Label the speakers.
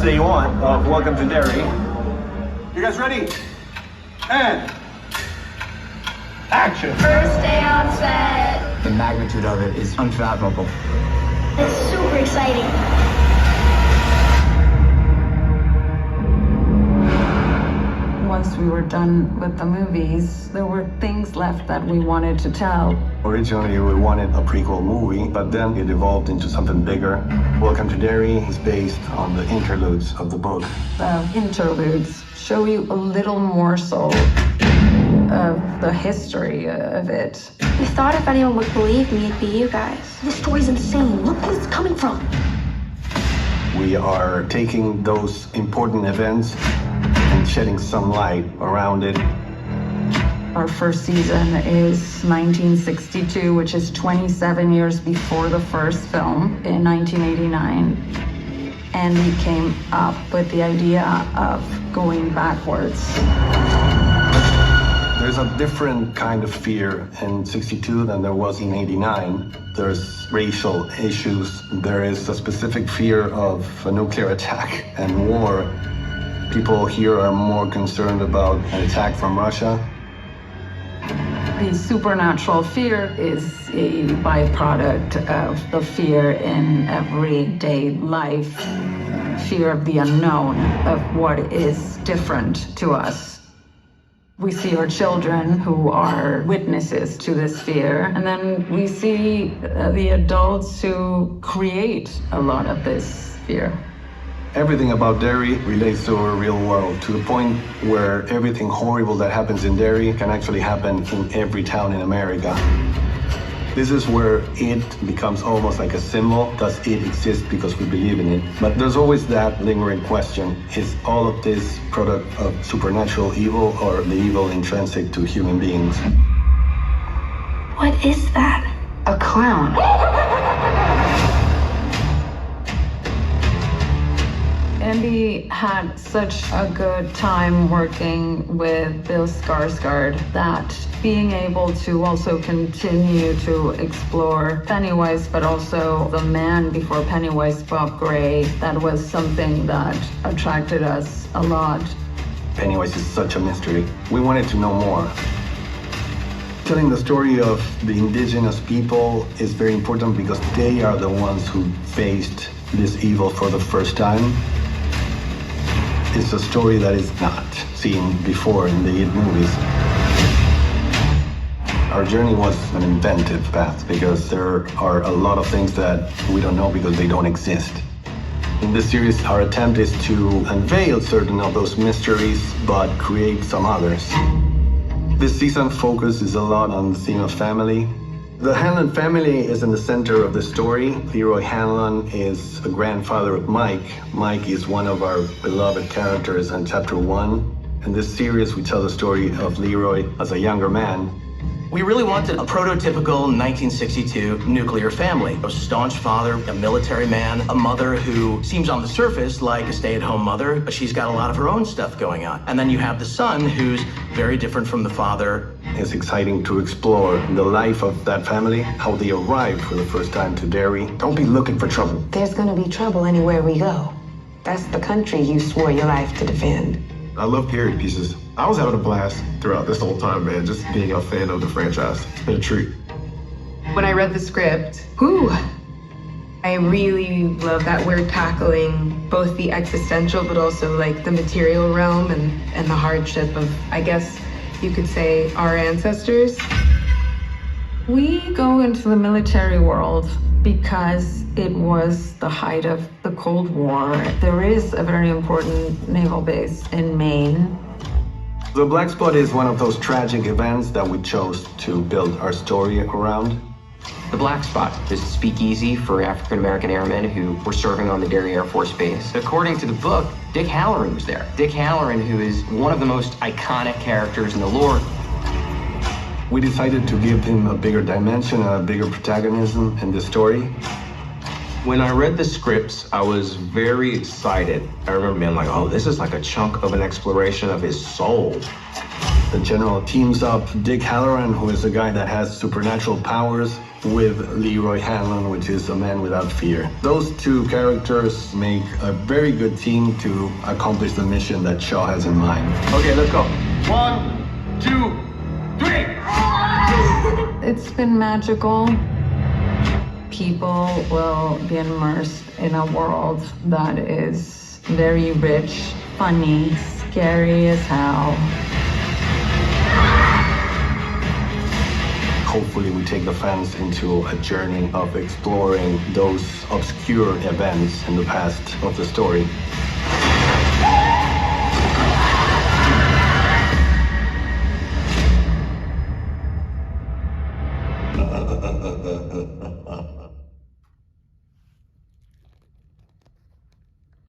Speaker 1: It's day one of Welcome to Derry. You guys ready? And action!
Speaker 2: First day on set.
Speaker 3: The magnitude of it is unfathomable.
Speaker 2: It's super exciting.
Speaker 4: Once we were done with the movies, there were things left that we wanted to tell.
Speaker 1: Originally, we wanted a prequel movie, but then it evolved into something bigger. Welcome to Derry is based on the interludes of the book.
Speaker 4: The interludes show you a little morsel of the history of it.
Speaker 2: We thought if anyone would believe me, it'd be you guys. This story's insane. Look where it's coming from.
Speaker 1: We are taking those important events and shedding some light around it.
Speaker 4: Our first season is 1962, which is 27 years before the first film in 1989. And we came up with the idea of going backwards.
Speaker 1: There's a different kind of fear in 62 than there was in 89. There's racial issues. There is a specific fear of a nuclear attack and war. People here are more concerned about an attack from Russia.
Speaker 4: The supernatural fear is a byproduct of the fear in everyday life. Fear of the unknown, of what is different to us. We see our children who are witnesses to this fear, and then we see the adults who create a lot of this fear.
Speaker 1: Everything about Derry relates to our real world, to the point where everything horrible that happens in Derry can actually happen in every town in America. This is where it becomes almost like a symbol. Does it exist because we believe in it? But there's always that lingering question. Is all of this product of supernatural evil or the evil intrinsic to human beings?
Speaker 2: What is that?
Speaker 4: A clown. Andy had such a good time working with Bill Skarsgård that being able to also continue to explore Pennywise, but also the man before Pennywise, Bob Gray, that was something that attracted us a lot.
Speaker 1: Pennywise is such a mystery. We wanted to know more. Telling the story of the indigenous people is very important because they are the ones who faced this evil for the first time. It's a story that is not seen before in the movies. Our journey was an inventive path because there are a lot of things that we don't know because they don't exist. In this series, our attempt is to unveil certain of those mysteries, but create some others. This season focuses a lot on the theme of family. The Hanlon family is in the center of the story. Leroy Hanlon is the grandfather of Mike. Mike is one of our beloved characters in chapter 1. In this series, we tell the story of Leroy as a younger man.
Speaker 5: We really wanted a prototypical 1962 nuclear family. A staunch father, a military man, a mother who seems on the surface like a stay-at-home mother, but she's got a lot of her own stuff going on. And then you have the son who's very different from the father.
Speaker 1: It's exciting to explore the life of that family, how they arrived for the first time to Derry. Don't be looking for trouble.
Speaker 6: There's gonna be trouble anywhere we go. That's the country you swore your life to defend.
Speaker 7: I love period pieces. I was having a blast throughout this whole time, man, just being a fan of the franchise. It's been a treat.
Speaker 8: When I read the script, I really love that we're tackling both the existential but also like the material realm and the hardship of, I guess you could say, our ancestors.
Speaker 4: We go into the military world because it was the height of the Cold War. There is a very important naval base in Maine.
Speaker 1: The Black Spot is one of those tragic events that we chose to build our story around.
Speaker 3: The Black Spot is a speakeasy for African-American airmen who were serving on the Derry Air Force Base. According to the book, Dick Halloran was there. Dick Halloran, who is one of the most iconic characters in the lore.
Speaker 1: We decided to give him a bigger dimension, a bigger protagonism in the story.
Speaker 9: When I read the scripts, I was very excited. I remember being like, oh, this is like a chunk of an exploration of his soul.
Speaker 1: The general teams up Dick Halloran, who is a guy that has supernatural powers. with Leroy Hanlon, which is a man without fear. Those two characters make a very good team to accomplish the mission that Shaw has in mind. Okay, let's go. 1, 2, 3.
Speaker 4: It's been magical. People will be immersed in a world that is very rich, funny, scary as hell.
Speaker 1: Hopefully we take the fans into a journey of exploring those obscure events in the past of the story.